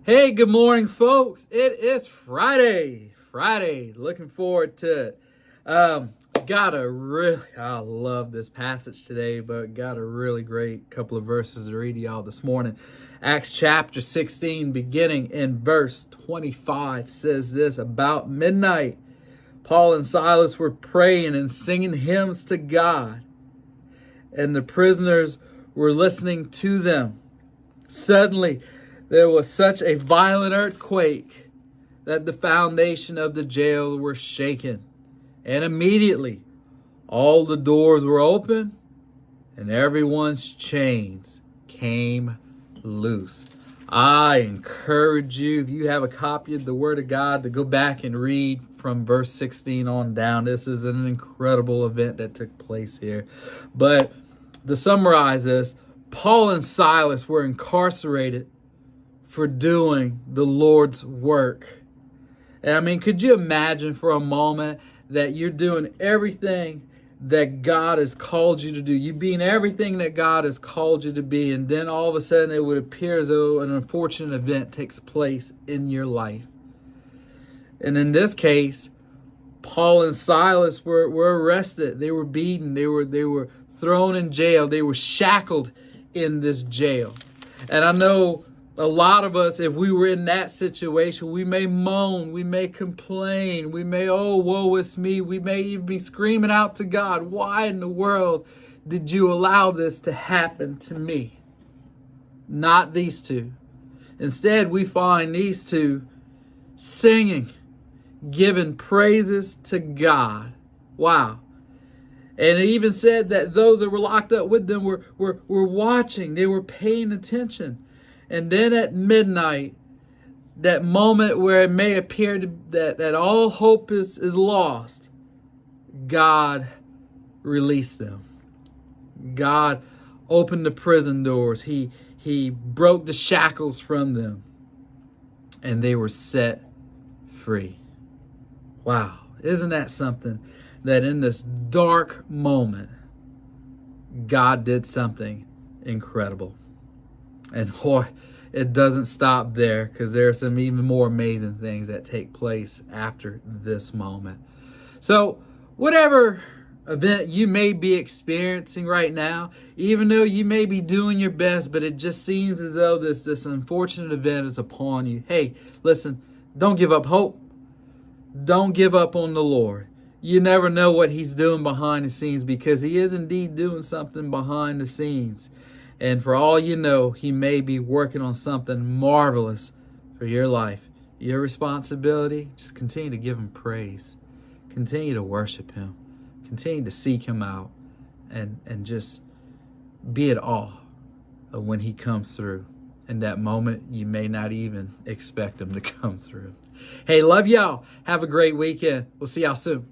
Hey, good morning, folks. It is Friday. Looking forward to it. I love this passage today, but got a really great couple of verses to read to y'all this morning. Acts chapter 16, beginning in verse 25, says this: about midnight, Paul and Silas were praying and singing hymns to God, and the prisoners were listening to them. Suddenly, there was such a violent earthquake that the foundation of the jail were shaken. And immediately all the doors were open and everyone's chains came loose. I encourage you, if you have a copy of the Word of God, to go back and read from verse 16 on down. This is an incredible event that took place here. But to summarize this, Paul and Silas were incarcerated for doing the Lord's work. And I mean, could you imagine for a moment that you're doing everything that God has called you to do? You being everything that God has called you to be, and then all of a sudden it would appear as though an unfortunate event takes place in your life. And in this case, Paul and Silas were arrested. They were beaten. They were thrown in jail. They were shackled in this jail. And I know a lot of us, if we were in that situation, we may moan, we may complain, we may, oh, woe is me. We may even be screaming out to God, why in the world did you allow this to happen to me? Not these two. Instead, we find these two singing, giving praises to God. Wow. And it even said that those that were locked up with them were watching. They were paying attention. And then at midnight, that moment where it may appear that all hope is lost, God released them. God opened the prison doors. He broke the shackles from them. And they were set free. Wow. Isn't that something? That in this dark moment, God did something incredible. And boy, it doesn't stop there, because there are some even more amazing things that take place after this moment. So whatever event you may be experiencing right now, even though you may be doing your best, but it just seems as though this unfortunate event is upon you. Hey, listen, don't give up hope. Don't give up on the Lord. You never know what he's doing behind the scenes, because he is indeed doing something behind the scenes. And for all you know, he may be working on something marvelous for your life. Your responsibility, just continue to give him praise. Continue to worship him. Continue to seek him out. And just be at awe of when he comes through. In that moment, you may not even expect him to come through. Hey, love y'all. Have a great weekend. We'll see y'all soon.